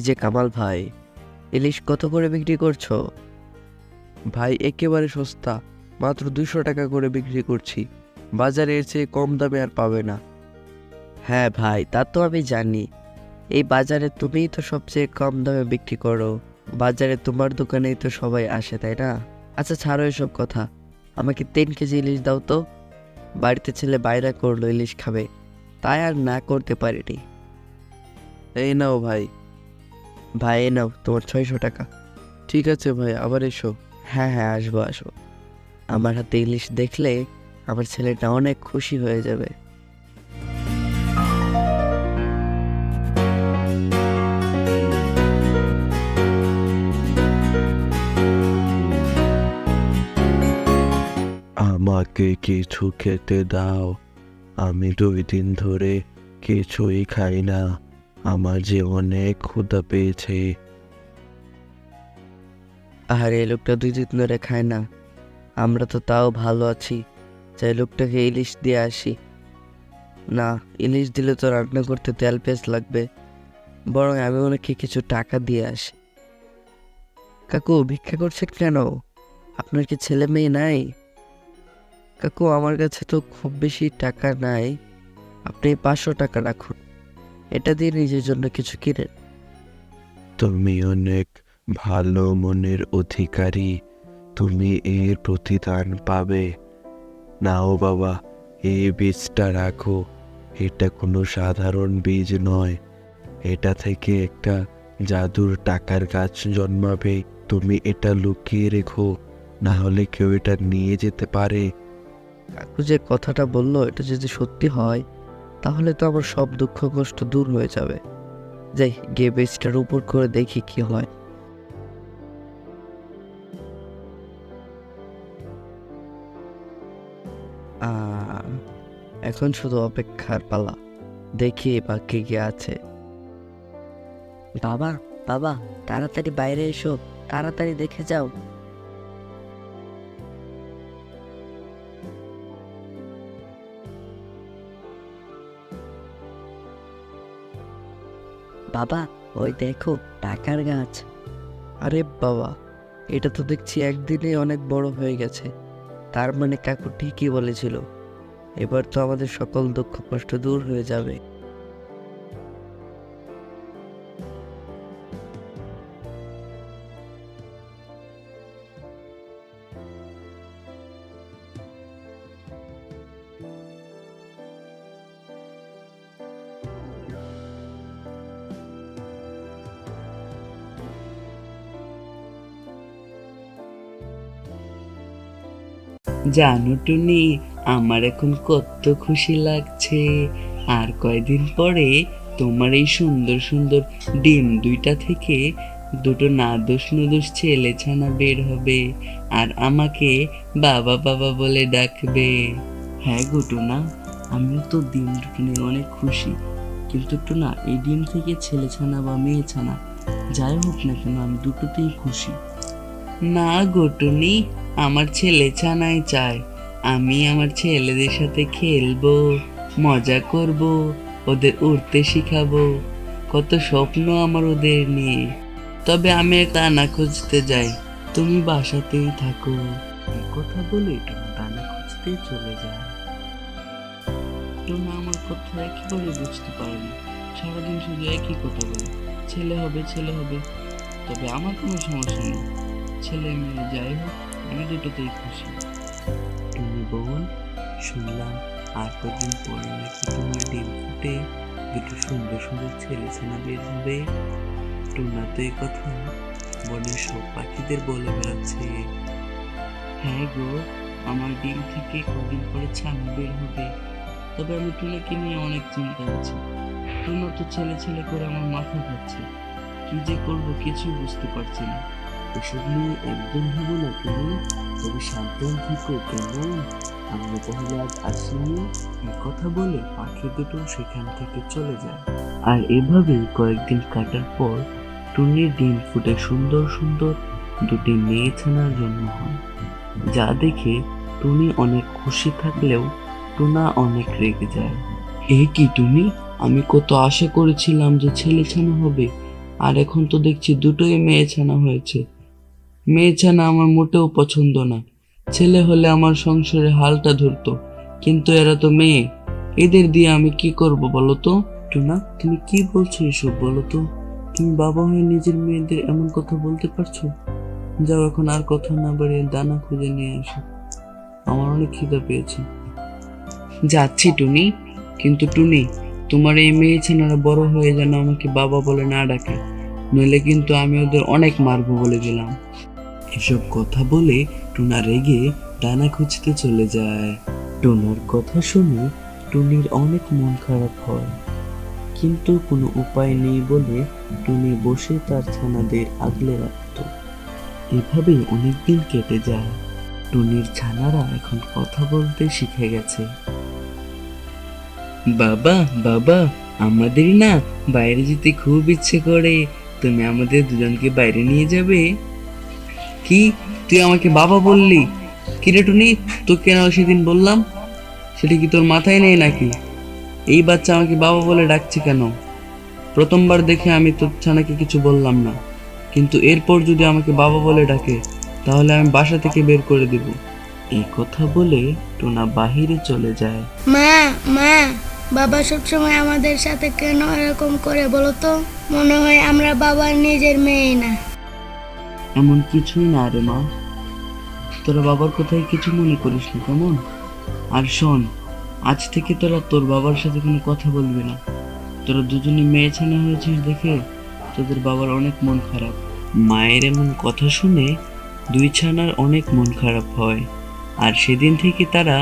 যে কামাল ভাই, ইলিশ কত করে বিক্রি করছো? ভাই একেবারে সস্তা, মাত্র 200 টাকা করে বিক্রি করছি। বাজারে এর চেয়ে কম দামে আর পাবে না। হ্যাঁ ভাই, তা তো আমি জানি। এই বাজারে তুমিই তো সবচেয়ে কম দামে বিক্রি করো। বাজারে তোমার দোকানেই তো সবাই আসে, তাই না? আচ্ছা ছাড়ো এসব কথা, আমাকে 3 কেজি ইলিশ দাও তো। বাড়িতে ছেলে বাইরে করলো ইলিশ খাবে, তাই আর না করতে পারিনি। এই নাও ভাই। ভাই এই নাও তোমার 600 টাকা। ঠিক আছে ভাই, আবার এসো। হ্যাঁ হ্যাঁ, আসবো আসবো। আমার হাতে ইলিশ দেখলে আমার ছেলেটা অনেক খুশি হয়ে যাবে। আমাকে কিছু খেতে দাও, আমি 2 দিন ধরে কিছুই খাই না। আমার যে অনেক ক্ষুধা পেয়েছে। আর এই লোকটা 2 দিন ধরে খায় না, আমরা তো তাও ভালো আছি। চাই লোকটাকে ইলিশ দিয়ে আসি। না, ইলিশ দিলে তো রান্না করতে তেল পেঁয়াজ লাগবে, বরং আমি ওনাকে কিছু টাকা দিয়ে আসি। কাকু ভিক্ষা করছেন কেন? আপনার কি ছেলে মেয়ে নাই? কাকু আমার কাছে তো খুব বেশি টাকা নাই, আপনি 500 টাকা রাখুন, এটা দিয়ে নিজের জন্য কিছু কিনেন। তুমি অনেক ভালো মনের অধিকারী, তুমি এর প্রতিদান পাবে। নাও বাবা, এই বীজটা রাখো। এটা কোনো সাধারণ বীজ নয়, এটা থেকে একটা জাদুর টাকার গাছ জন্মাবে। তুমি এটা লুকিয়ে রেখো, না হলে কেউ এটা নিয়ে যেতে পারে। কাকু যে কথাটা বললো, এটা যদি সত্যি হয় তাহলে তো আমার সব দুঃখ কষ্ট দূর হয়ে যাবে। যাই গিয়ে বীজটার উপর করে দেখি কি হয়। এখন শুধু অপেক্ষার পালা, দেখি বা কে কে আছে। বাবা বাবা, তাড়াতাড়ি বাইরে এসো, তাড়াতাড়ি দেখে যাও। বাবা ওই দেখো টাকার গাছ। আরে বাবা, এটা তো দেখছি একদিনে অনেক বড় হয়ে গেছে। তার মানে কাকু ঠিকই বলেছিল, এবার তো আমাদের সকল দুঃখ কষ্ট দূর হয়ে যাবে। জানো টুনি, আমার এখন কত খুশি লাগছে। আর কয়দিন পরে তোমার এই সুন্দর সুন্দর ডিম দুইটা থেকে দুটো নাদোষ নুদোষ ছেলে ছানা বের হবে, আর আমাকে বাবা বাবা বলে ডাকবে। হ্যাঁ গো টুনা, আমিও তো ডিম দুটো নিয়ে অনেক খুশি। কিন্তু টুনা, এই ডিম থেকে ছেলে ছানা বা মেয়ে ছানা যাই হোক না কেন, আমি দুটোতেই খুশি। না গো টুনি, আমার ছেলে ছানাই চায়। আমি আমার ছেলেদের সাথে খেলবো, মজা করব, ওদের উড়তে শিখাবো। কত স্বপ্ন আমার ওদের নিয়ে। তবে আমি এক দানা খুঁজতে যাই, তুমি বাসাতেই থাকো। এই কথা বলে টুনা দানা খুঁজতেই চলে যায়। টুনা আমার কথা একেবারে বুঝতে পারেনি, সারাদিন শুধু একই কথা বলে, ছেলে হবে ছেলে হবে। তবে আমার কোনো সমস্যা নেই, ছেলে মেয়ে যাই হোক আমি দুটোতেই খুশি। টুনি বোন, শুনলাম আর কদিন পরে নাকি তোমার ডিম ফুটে দুটো সুন্দর সুন্দর ছেলে ছানা বের হবে। টুনা তো এই কথা বনের সব পাখিদের বলে বেড়াচ্ছে। হ্যাঁ গো, আমার ডিম থেকে কদিন পরে ছানা বের হবে। তবে আমি টুনাকে নিয়ে অনেক চিন্তা আছি। টুনা তো ছেলে ছেলে করে আমার মাথা খাচ্ছে, কি যে করবো কিছুই বুঝতে পারছি না। এসব নিয়ে একদম হবো না তুমি, তবে সাবধান থেকো কেমন। আমরা তাহলে আজ আসিনি। এই কথা বলে পাখি দুটো সেখান থেকে চলে যায়। আর এভাবে কয়েকদিন কাটার পর টুনির ডিম ফুটে সুন্দর সুন্দর দুটি মেয়ে ছানার জন্ম হয়। যা দেখে টুনি অনেক খুশি থাকলেও টুনা অনেক রেগে যায়। এ কি টুনি, আমি কত আশা করেছিলাম যে ছেলে ছানা হবে, আর এখন তো দেখছি দুটোই মেয়ে ছানা হয়েছে। মেয়ে ছানা আমার মোটেও পছন্দ না। ছেলে হলে আমার সংসারে হালটা ধরতো, কিন্তু এরা তো মেয়ে। এদের দিয়ে আমি কি করব বলো তো? টুনা, তুমি কি বলছো এসব বলো তো? তুমি বাবা হয়ে নিজের মেয়েদের এমন কথা বলতে পারছো? যাও এখন আর কথা না বাড়িয়ে দানা খুঁজে নিয়ে আসো, আমার অনেক খিদা পেয়েছে। যাচ্ছি টুনি, কিন্তু টুনি, তোমার এই মেয়ে ছেলেরা বড় হয়ে যেন আমাকে বাবা বলে না ডাকে, নইলে কিন্তু আমি ওদের অনেক মারবো বলে গেলাম। এসব কথা বলে টুনা রেগে দানা খুঁজতে চলে যায়। টুনার কথা শুনে টুনির অনেক মন খারাপ হয়, কিন্তু কোনো উপায় নেই বলে টুনি বসে তার ছানাদের আগলে রাখত। এভাবেই অনেকদিন কেটে যায়। টুনির ছানারা এখন কথা বলতে শিখে গেছে। বাবা বাবা, আমাদের না বাইরে যেতে খুব ইচ্ছে করে, তুমি আমাদের দুজনকে বাইরে নিয়ে যাবে? কি, তুই আমাকে বাবা বললি? কিরে টুনি, তোকে কেন সেদিন বললাম? সেটা কি তোর মাথায় নেই নাকি? এই বাচ্চা আমাকে বাবা বলে ডাকছে কেন? প্রথমবার দেখে আমি তোর ছানাকে কিছু বললাম না, কিন্তু এরপর যদি আমাকে বাবা বলে ডাকে তাহলে আমি বাসা থেকে বের করে দেব। এই কথা বলে টুনা বাহিরে চলে যায়। মা মা, বাবা সবসময় আমাদের সাথে কেন এরকম করে বলো তো? মনে হয় আমরা বাবার নিজের মেয়ে না। এমন কিছুই না রে মা, তোরা বাবার কথায় কিছু মনে করিস না কেমন? আর শোন, আজ থেকে তোরা তোর বাবার সাথে কোনো কথা বলবি না। তোরা দুজনে মেয়ে ছানা হয়েছিস দেখে তোদের বাবার অনেক মন খারাপ। মায়ের এমন কথা শুনে দুই ছানার অনেক মন খারাপ হয়, আর সেদিন থেকে তারা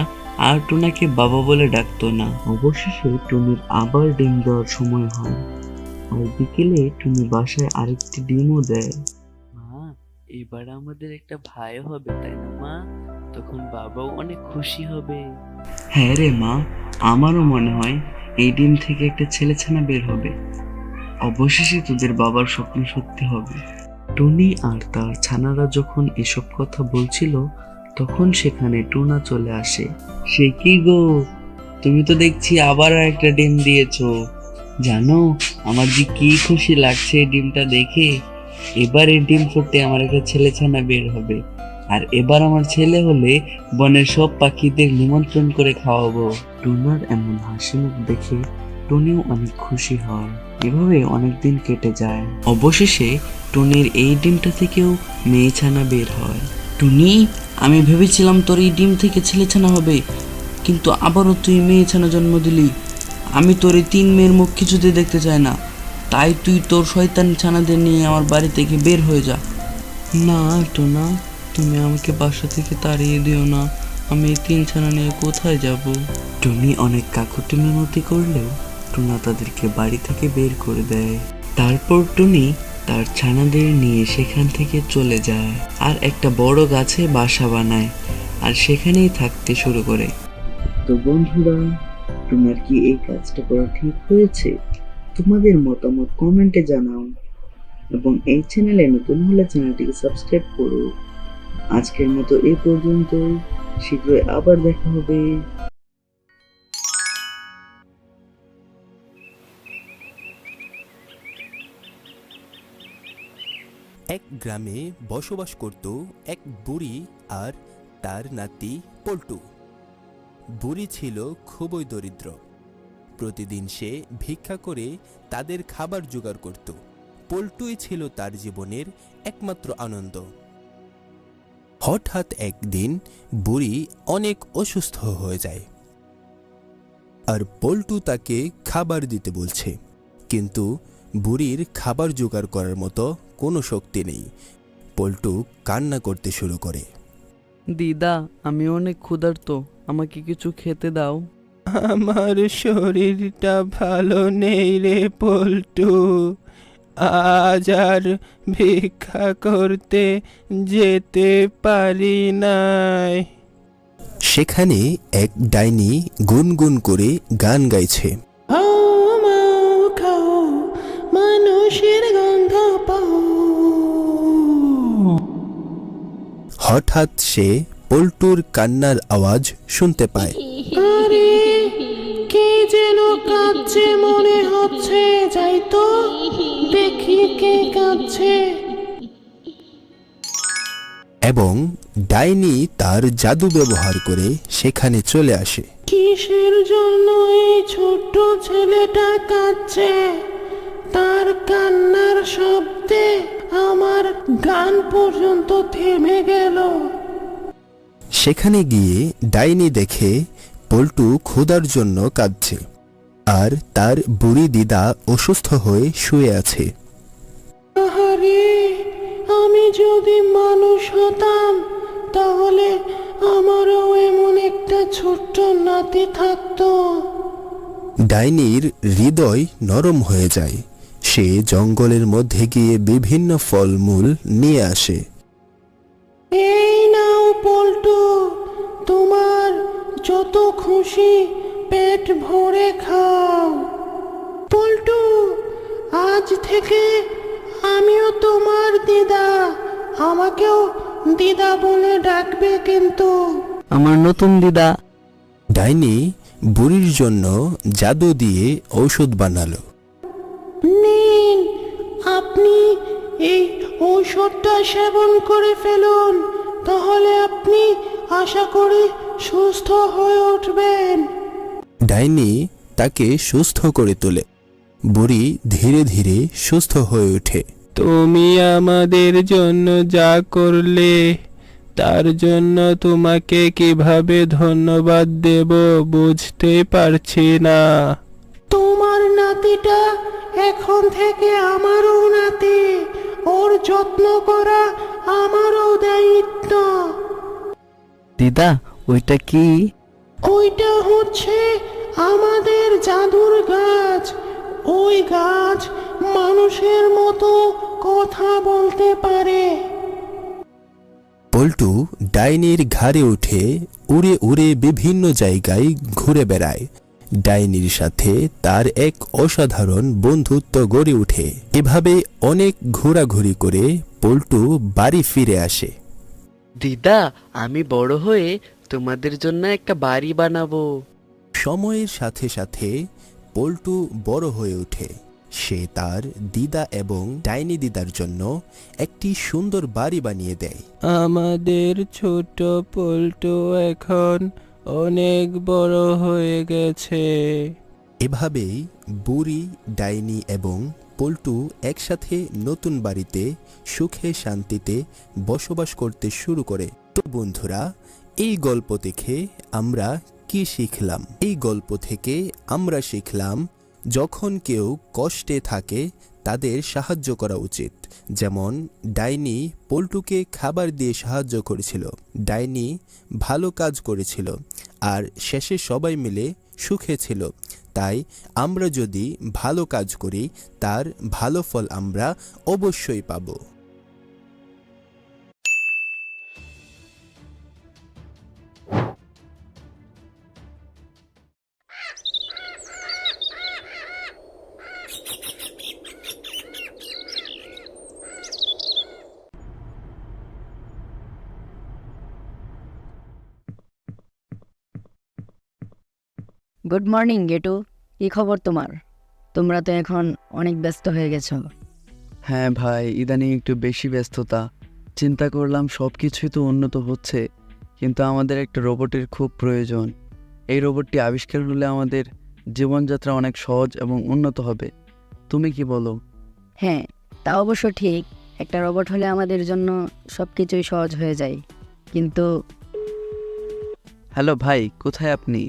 আর টুনাকে বাবা বলে ডাকতো না। অবশেষে টুনির আবার ডিম দেওয়ার সময় হয়, আর বিকেলে টুনি বাসায় আরেকটি ডিমও দেয়। মা, এবার আমাদের একটা ভাই হবে, তাই না মা? তখন বাবাও অনেক খুশি হবে। হ্যাঁ রে মা, আমারও মনে হয় এই ডিম থেকে একটা ছেলেছানা বের হবে। অবশেষে তোদের বাবার স্বপ্ন সত্যি হবে। টুনি আর তার ছানারা যখন এসব কথা বলছিল তখন সেখানে টুনা চলে আসে। সে কি গো, তুমি তো দেখছি আবার একটা ডিম দিয়েছো। জানো, আমার যে কি খুশি লাগছে এই ডিমটা দেখে। এবার এই ডিম ফুটে আমার একটা ছেলেছানা বের হবে, আর এবার আমার ছেলে হলে বনের সব পাখিদের নিমন্ত্রণ করে খাওয়াবো। টুনার এমন হাসি মুখ দেখে টুনিও অনেক খুশি হয়। এভাবে অনেকদিন কেটে যায়। অবশেষে টুনির এই ডিমটা থেকেও মেয়ে ছানা বের হয়। টুনি, আমি ভেবেছিলাম তোর এই ডিম থেকে ছেলে ছানা হবে, কিন্তু আবারও তুই মেয়ে ছানা জন্ম দিলি। আমি তোর এই 3 মেয়ের মুখ কিছুতে দেখতে চাই না, তাই তুই তোর শয়তান ছানাদের নিয়ে আমার বাড়ি থেকে বের হয়ে যা। না টুনা, তুমি আমাকে বাসা থেকে তাড়িয়ে দিও না, আমি এই 3 ছানা নিয়ে কোথায় যাব? টুনি অনেক কাকুতি মিনতি করলেও টুনা তাদেরকে বাড়ি থেকে বের করে দেয়। তারপর টুনি তার ছানাদের নিয়ে সেখান থেকে চলে যায় আর একটা বড় গাছে বাসা বানায়, আর সেখানেই থাকতে শুরু করে। তো বন্ধুরা, তোমার কি এই কাজটা করা ঠিক হয়েছে? তোমাদের মতামত কমেন্টে জানাও, এবং এই চ্যানেলে নতুন হলে চ্যানেলটিকে সাবস্ক্রাইব করো। আজকের মতো এই পর্যন্ত, শীঘ্রই আবার দেখা হবে। এক গ্রামে বসবাস করত এক বুড়ি আর তার নাতি পল্টু। বুড়ি ছিল খুবই দরিদ্র। প্রতিদিন সে ভিক্ষা করে তাদের খাবার জোগাড় করত। পল্টুই ছিল তার জীবনের একমাত্র আনন্দ। হঠাৎ একদিন বুড়ি অনেক অসুস্থ হয়ে যায়, আর পল্টু তাকে খাবার দিতে বলছে, কিন্তু বুড়ির খাবার জোগাড় করার মতো কোনো শক্তি নেই। পল্টু কান্না করতে শুরু করে। দিদা, আমি অনেক ক্ষুধার্ত, আমাকে কিছু খেতে দাও। আমার শরীরটা ভালো নেই রে পল্টু, আজ আর ভিক্ষা করতে যেতে পারি নাই। সেখানে এক ডাইনি গুনগুন করে গান গাইছে। মানুষের গন্ধ পাও। হঠাৎ সে পল্টুর কান্নার আওয়াজ শুনতে পায়। আরে, কে যেন কাঁদছে মনে হচ্ছে, যাই তো দেখি কে যাচ্ছে। এবং ডাইনি তার জাদু ব্যবহার করে সেখানে চলে আসে। কিসের জন্য এই ছোট্ট ছেলেটা কাঁদছে? তার কান্নার শব্দে আমার গান পর্যন্ত থেমে গেল। সেখানে গিয়ে ডাইনি দেখে পল্টু ক্ষুধার জন্য কাঁদছে আর তার বুড়ি দিদা অসুস্থ হয়ে শুয়ে আছে। আহারে, আমি যদি মানুষ হতাম তাহলে আমারও এমন একটা ছোট্ট নাতি থাকতো। ডাইনির হৃদয় নরম হয়ে যায়। সে জঙ্গলের মধ্যে গিয়ে বিভিন্ন ফলমূল নিয়ে আসে। এই নাও পল্টু, তোমার যত খুশি পেট ভরে খাও। পল্টু, আজ থেকে আমিও তোমার দিদা। আমাকেও দিদা বলে ডাকবে কিন্তু। আমার নতুন দিদা। ডাইনি বুড়ির জন্য জাদু দিয়ে ঔষধ বানালো। নিন, আপনি এই ঔষধটা সেবন করে ফেলুন, তাহলে আপনি আশা করি সুস্থ হয়ে উঠবেন। ডাইনি তাকে সুস্থ করে তোলে। বুড়ি ধীরে ধীরে সুস্থ হয়ে ওঠে। তুমি আমাদের জন্য যা করলে তার জন্য তোমাকে কিভাবে ধন্যবাদ দেব বুঝতে পারছি না। তোমার নাতিটা এখন থেকে আমারও নাতি। ওর যত্ন করা আমারও দায়িত্ব। দিদা, ওইটা কি? ওইটা হচ্ছে আমাদের জাদুর গাছ। ওই গাছ মানুষের মতো কথা বলতে পারে। পল্টু ডাইনির ঘাড়ে উঠে উড়ে উড়ে বিভিন্ন জায়গায় ঘুরে বেড়ায়। ডাইনির সাথে তার এক অসাধারণ বন্ধুত্ব গড়ে ওঠে। এভাবে অনেক ঘোরাঘুরি করে পল্টু বাড়ি ফিরে আসে। দিদা, আমি বড় হয়ে তোমাদের জন্য একটা বাড়ি বানাবো। সময়ের সাথে সাথে পল্টু বড় হয়ে ওঠে। সে তার দিদা এবং ডাইনি দিদার জন্য একটি সুন্দর বাড়ি বানিয়ে দেয়। আমাদের ছোট পল্টু এখন অনেক বড় হয়ে গেছে। এভাবেই বুড়ি, ডাইনি এবং পল্টু একসাথে নতুন বাড়িতে সুখে শান্তিতে বসবাস করতে শুরু করে। তো বন্ধুরা, এই গল্প থেকে আমরা কি শিখলাম? এই গল্প থেকে আমরা শিখলাম যখন কেউ কষ্টে থাকে তাদের সাহায্য করা উচিত। যেমন ডাইনি পল্টুকে খাবার দিয়ে সাহায্য করেছিল, ডাইনি ভালো কাজ করেছিল, আর শেষে সবাই মিলে সুখে ছিল। তাই আমরা যদি ভালো কাজ করি তার ভালো ফল আমরা অবশ্যই পাব। গুড মর্নিং গেটু, কি খবর তোমার? তোমরা তো এখন অনেক ব্যস্ত হয়ে গেছো। হ্যাঁ ভাই, ইদানিং একটু বেশি ব্যস্ততা। চিন্তা করলাম সব কিছুই তো উন্নত হচ্ছে, কিন্তু আমাদের একটা রোবটের খুব প্রয়োজন। এই রোবটটি আবিষ্কার হলে আমাদের জীবনযাত্রা অনেক সহজ এবং উন্নত হবে। তুমি কি বলো? হ্যাঁ, তা অবশ্য ঠিক। একটা রোবট হলে আমাদের জন্য সব কিছুই সহজ হয়ে যায়। কিন্তু হ্যালো ভাই, কোথায় আপনি?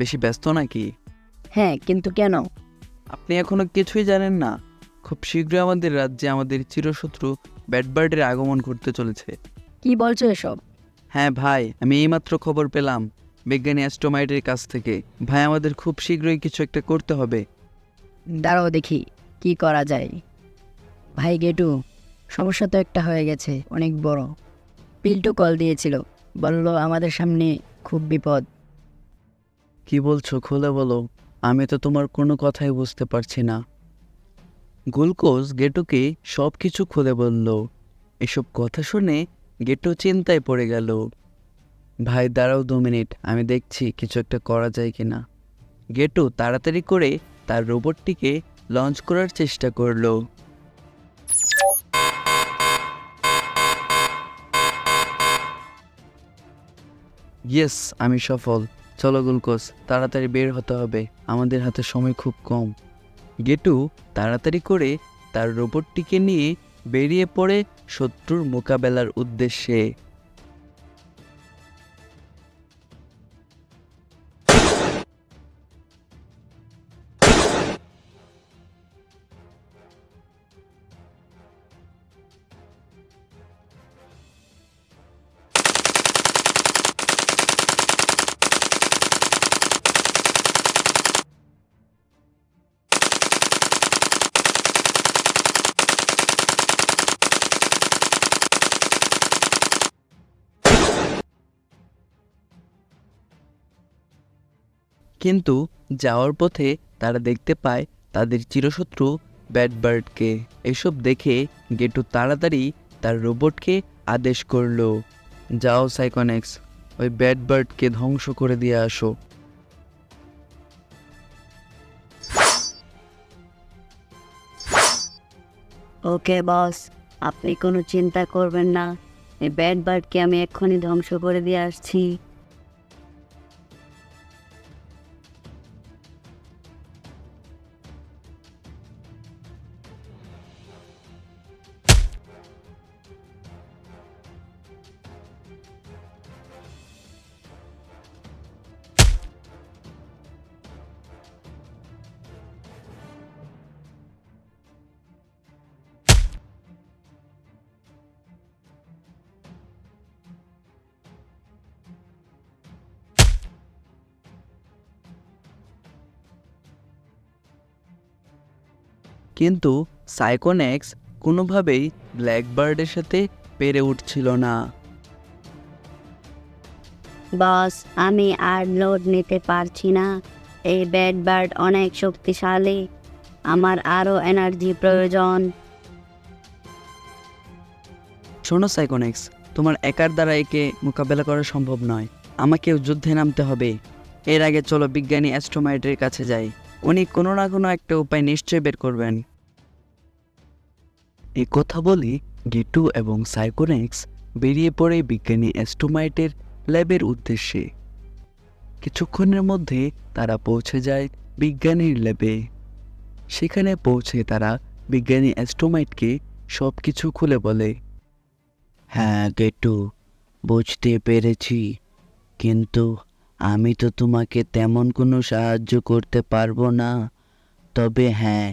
বেশি ব্যস্ত নাকি? হ্যাঁ, কিন্তু কেন? আপনি এখনো কিছুই জানেন না? খুব শীঘ্রই আমাদের রাজ্যে আমাদের চিরশত্রু ব্যাডবার্ডের আগমন করতে চলেছে। কি বলছো এসব? হ্যাঁ ভাই, আমি এইমাত্র খবর পেলাম বিজ্ঞানী অ্যাস্ট্রোমাইটের কাছ থেকে। ভাই, আমাদের খুব শীঘ্রই কিছু একটা করতে হবে। দাঁড়াও দেখি কি করা যায়। ভাই গেটু, সমস্যা তো একটা হয়ে গেছে, অনেক বড়। পিল্টু কল দিয়েছিল, বলল আমাদের সামনে খুব বিপদ। কি বলছো, খুলে বলো। আমি তো তোমার কোনো কথাই বুঝতে পারছি না। গ্লুকোজ গেটুকে সব কিছু খুলে বলল। এসব কথা শুনে গেটু চিন্তায় পড়ে গেল। ভাই দাঁড়াও 2 মিনিট, আমি দেখছি কিছু একটা করা যায় কিনা। গেটু তাড়াতাড়ি করে তার রোবটটিকে লঞ্চ করার চেষ্টা করলো। ইয়েস, আমি সফল। চলো গ্লুকোজ, তাড়াতাড়ি বের হতে হবে, আমাদের হাতে সময় খুব কম। গেটু তাড়াতাড়ি করে তার রোবটটিকে নিয়ে বেরিয়ে পড়ে শত্রুর মোকাবেলার উদ্দেশ্যে। কিন্তু যাওয়ার পথে তারা দেখতে পায় তাদের চিরশত্রু ব্যাডবার্ডকে। এসব দেখে গেটু তাড়াতাড়ি তার রোবটকে আদেশ করলো, যাও সাইকোনেক্স, ওই ব্যাডবার্ডকে ধ্বংস করে দিয়ে আসো। ওকে বস, আপনি কোনো চিন্তা করবেন না, এই ব্যাড বার্ডকে আমি এক্ষুনি ধ্বংস করে দিয়ে আসছি। কিন্তু সাইকোনেক্স কোনোভাবেই ব্ল্যাকবার্ডের সাথে পেরে উঠছিল না। বস, আমি আর লোড নিতে পারছি না, এই ব্যাড বার্ড অনেক শক্তিশালী, আমার আরও এনার্জি প্রয়োজন। শোনো সাইকোনেক্স, তোমার একার দ্বারা একে মোকাবেলা করা সম্ভব নয়, আমাকেও যুদ্ধে নামতে হবে। এর আগে চলো বিজ্ঞানী অ্যাস্ট্রোমাইটের কাছে যাই, উনি কোনো না কোনো একটা উপায় নিশ্চয়ই বের করবেন। এই কথা বলি গেটু এবং সাইকোনেক্স বেরিয়ে পড়ে বিজ্ঞানী অ্যাস্ট্রোমাইটের ল্যাবের উদ্দেশ্যে। কিছুক্ষণের মধ্যে তারা পৌঁছে যায় বিজ্ঞানীর ল্যাবে। সেখানে পৌঁছে তারা বিজ্ঞানী অ্যাস্ট্রোমাইটকে সব কিছু খুলে বলে। হ্যাঁ গেটু, বুঝতে পেরেছি, কিন্তু আমি তো তোমাকে তেমন কোনো সাহায্য করতে পারবো না। তবে হ্যাঁ,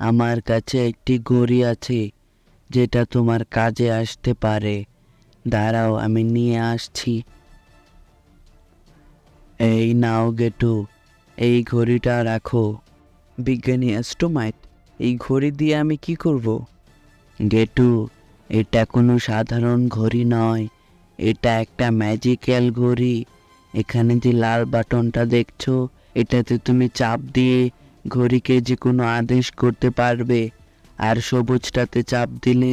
আমার কাছে একটি ঘড়ি আছে যেটা তোমার কাজে আসতে পারে। দাঁড়াও, আমি নিয়ে আসছি। এই নাও গেটু, এই ঘড়িটা রাখো। বিজ্ঞানী অ্যাস্ট্রোমাইট, এই ঘড়ি দিয়ে আমি কি করব? গেটু, এটা কোনো সাধারণ ঘড়ি নয়, এটা একটা ম্যাজিক্যাল ঘড়ি। এখানে যে লাল বাটনটা দেখছো, এটাতে তুমি চাপ দিয়ে ঘড়িকে যে কোনো আদেশ করতে পারবে, আর সবুজটাতে চাপ দিলে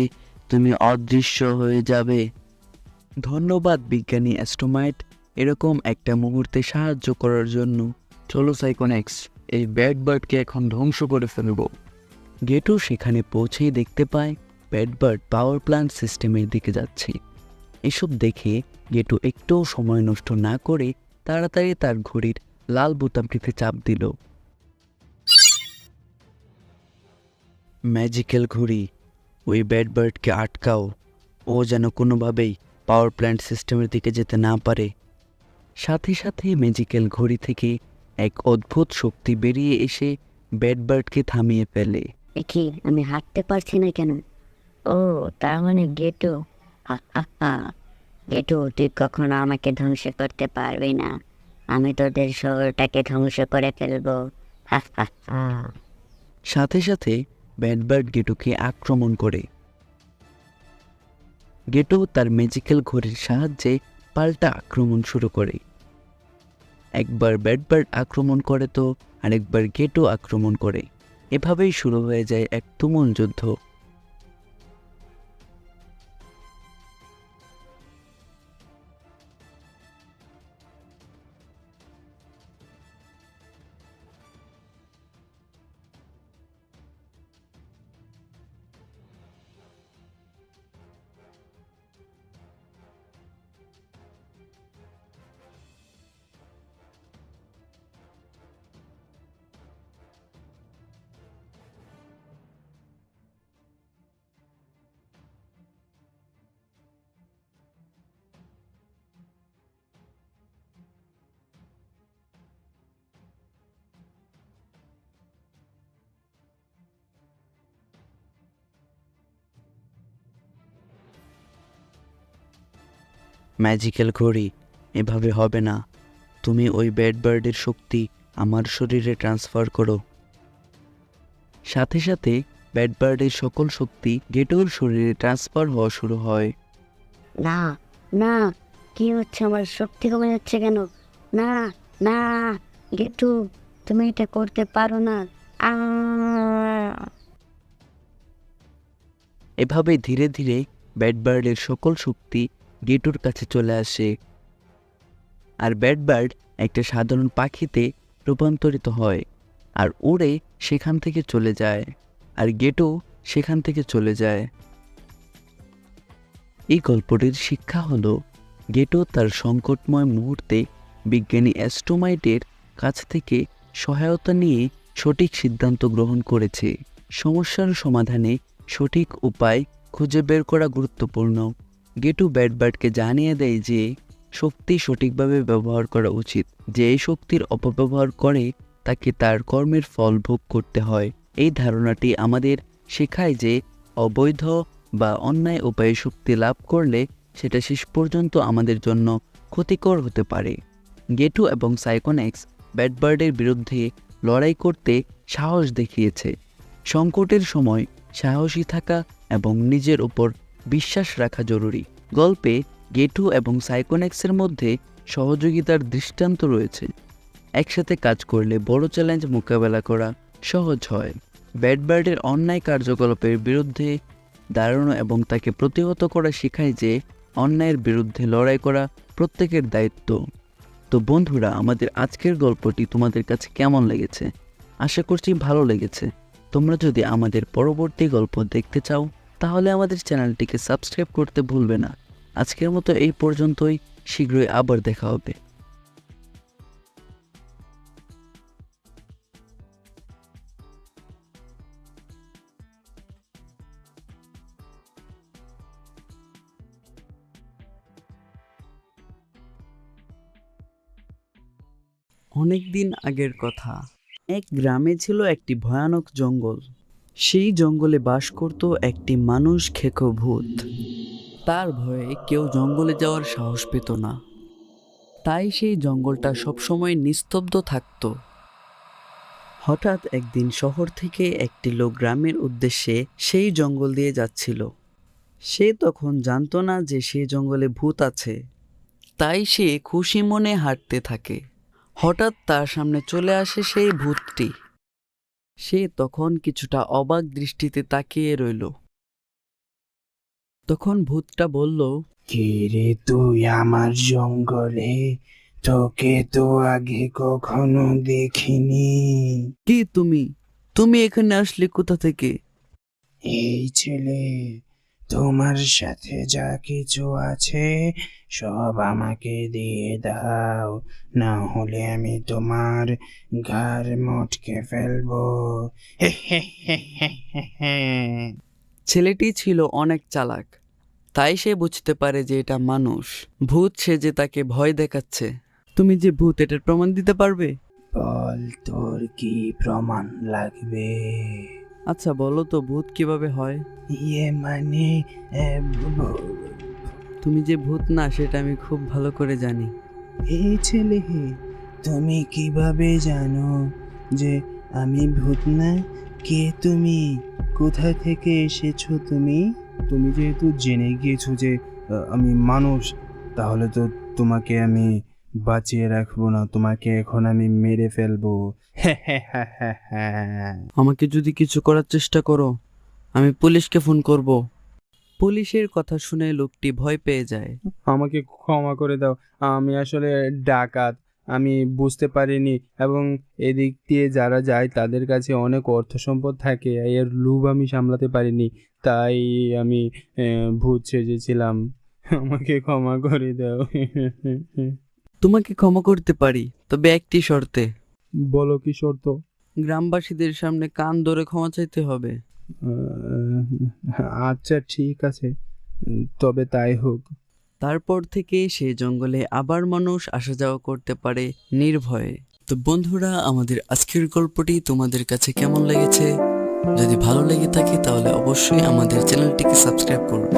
তুমি অদৃশ্য হয়ে যাবে। ধন্যবাদ বিজ্ঞানী অ্যাস্ট্রোমাইট, এরকম একটা মুহূর্তে সাহায্য করার জন্য। চলো সাইকোনেক্স, এই ব্যাডবার্ডকে এখন ধ্বংস করে ফেলব। গেটু সেখানে পৌঁছেই দেখতে পায় ব্যাডবার্ড পাওয়ার প্ল্যান্ট সিস্টেমের দিকে যাচ্ছে। এসব দেখে গেটু একটুও সময় নষ্ট না করে তাড়াতাড়ি তার ঘড়ির লাল বোতামটিতে চাপ দিল। ম্যাজিক্যাল ঘড়ি, ওই ব্যাডবার্ডকে আটকাও, ও যেন কোনোভাবেই পাওয়ার প্ল্যান্ট সিস্টেমের দিকে যেতে না পারে। সাথে সাথে ম্যাজিক্যাল ঘড়ি থেকে এক অদ্ভুত শক্তি বেরিয়ে এসে ব্যাডবার্ডকে থামিয়ে ফেলে। দেখি আমি হাঁটতে পারছি না কেন? ও, তার মানে গেটু, হা হা হা। গেটু, তুই কখনো আমাকে ধ্বংস করতে পারবি না, আমি তোদের শহরটাকে ধ্বংস করে ফেলবো। হা হা হা। সাথে সাথে ব্যাডবার্ড গেটুকে আক্রমণ করে। গেটু তার ম্যাজিক্যাল ঘড়ির সাহায্যে পাল্টা আক্রমণ শুরু করে। একবার ব্যাডবার্ড আক্রমণ করে তো আরেকবার গেটু আক্রমণ করে। এভাবেই শুরু হয়ে যায় এক তুমুল যুদ্ধ। ম্যাজিক্যাল ঘড়ি, এভাবে হবে না। তুমি ওই ব্যাড বার্ডের শক্তি আমার শরীরে ট্রান্সফার করো। সাথে সাথে ব্যাড বার্ডের সকল শক্তি গেটোর শরীরে ট্রান্সফার হওয়া শুরু হয়। না না, কি হচ্ছে? আমার শক্তি কমে যাচ্ছে কেন? না না গেটু, তুমি এটা করতে পারো না। আ এভাবে ধীরে ধীরে ব্যাড বার্ডের সকল শক্তি গেটুর কাছে চলে আসে, আর ব্যাড বার্ড একটা সাধারণ পাখিতে রূপান্তরিত হয় আর উড়ে সেখান থেকে চলে যায়, আর গেটু সেখান থেকে চলে যায়। এই গল্পটির শিক্ষা হলো, গেটো তার সংকটময় মুহূর্তে বিজ্ঞানী অ্যাস্ট্রোমাইটের কাছ থেকে সহায়তা নিয়ে সঠিক সিদ্ধান্ত গ্রহণ করেছে। সমস্যার সমাধানে সঠিক উপায় খুঁজে বের করা গুরুত্বপূর্ণ। গেটো ব্যাড বার্ডকে জানিয়ে দেয় যে শক্তি সঠিকভাবে ব্যবহার করা উচিত, যে এই শক্তির অপব্যবহার করে তাকে তার কর্মের ফল ভোগ করতে হয়। এই ধারণাটি আমাদের শেখায় যে অবৈধ বা অন্যায় উপায়ে শক্তি লাভ করলে সেটা শেষ পর্যন্ত আমাদের জন্য ক্ষতিকর হতে পারে। গেটো এবং সাইকোনেক্স ব্যাড বার্ডের বিরুদ্ধে লড়াই করতে সাহস দেখিয়েছে। সংকটের সময় সাহসী থাকা এবং নিজের উপর বিশ্বাস রাখা জরুরি। গল্পে গেটো এবং সাইকোনেক্সের মধ্যে সহযোগিতার দৃষ্টান্ত রয়েছে। একসাথে কাজ করলে বড় চ্যালেঞ্জ মোকাবেলা করা সহজ হয়। ব্যাড বার্ডের অন্যায় কার্যকলাপের বিরুদ্ধে দাঁড়ানো এবং তাকে প্রতিহত করা শেখায় যে অন্যায়ের বিরুদ্ধে লড়াই করা প্রত্যেকের দায়িত্ব। তো বন্ধুরা, আমাদের আজকের গল্পটি তোমাদের কাছে কেমন লেগেছে? আশা করছি ভালো লেগেছে। তোমরা যদি আমাদের পরবর্তী গল্প দেখতে চাও তাহলে আমাদের চ্যানেলটিকে সাবস্ক্রাইব করতে ভুলবে না। আজকের মতো এই পর্যন্তই, শীঘ্রই আবার দেখা হবে। অনেক দিন আগের কথা, এক গ্রামে ছিল একটি ভয়ানক জঙ্গল। সেই জঙ্গলে বাস করত একটি মানুষ খেকো ভূত। তার ভয়ে কেউ জঙ্গলে যাওয়ার সাহস পেত না, তাই সেই জঙ্গলটা সবসময় নিস্তব্ধ থাকত। হঠাৎ একদিন শহর থেকে একটি লোক গ্রামের উদ্দেশ্যে সেই জঙ্গল দিয়ে যাচ্ছিল। সে তখন জানতো না যে সেই জঙ্গলে ভূত আছে, তাই সে খুশি মনে হাঁটতে থাকে। হঠাৎ তার সামনে চলে আসে সেই ভূতটি। সে তখন কিছুটা অবাক দৃষ্টিতে তাকিয়ে রইল। তখন ভূতটা বলল, কে রে তুই আমার জঙ্গলে? তোকে তো আগে কখনো দেখিনি। কে তুমি? তুমি এখানে আসলে কোথা থেকে? এই ছেলে, তোমার সাথে যা কিছু আছে সব আমাকে দিয়ে দাও, না হলে আমি তোমার ঘাড় মটকে ফেলবো। ছেলেটি ছিল অনেক চালাক, তাই সে বুঝতে পারে যে এটা মানুষ। ভূত সেজে তাকে ভয় দেখাচ্ছে। তুমি যে ভূত, এটার প্রমাণ দিতে পারবে? বল, তোর কি প্রমাণ লাগবে? আচ্ছা বলো তো, ভূত কিভাবে হয়? মানে তুমি যে ভূত না সেটা আমি খুব ভালো করে জানি। এই ছেলে, তুমি কিভাবে জানো যে আমি ভূত না? কে তুমি? কোথা থেকে এসেছো তুমি? তুমি যেহেতু জেনে গিয়েছো যে আমি মানুষ, তাহলে তো তোমাকে আমি বাঁচিয়ে রাখবো না, তোমাকে এখন আমি মেরে ফেলবো। আমাকে যদি কিছু করার চেষ্টা করো, আমি পুলিশকে ফোন করব। পুলিশের কথা শুনে লোকটি ভয় পেয়ে যায়। আমাকে ক্ষমা করে দাও, আমি আসলে ডাকাত, আমি বুঝতে পারিনি, এবং এদিক দিয়ে যারা যায় তাদের কাছে অনেক অর্থ সম্পদ থাকে, এর লোভ আমি সামলাতে পারিনি, তাই আমি ভূত সেজেছিলাম, আমাকে ক্ষমা করে দাও। তোমাকে ক্ষমা করতে পারি, তবে একটি শর্তে। বলো, কি শর্ত? গ্রামবাসীদের সামনে কান ধরে ক্ষমা চাইতে হবে। আচ্ছা ঠিক আছে, তবে তাই হোক। তারপর থেকে সে জঙ্গলে আবার মানুষ আসা যাওয়া করতে পারে নির্ভয়ে। তো বন্ধুরা, আমাদের আজকের গল্পটি তোমাদের কাছে কেমন লেগেছে? যদি ভালো লেগে থাকে তাহলে অবশ্যই আমাদের চ্যানেলটিকে সাবস্ক্রাইব করবে।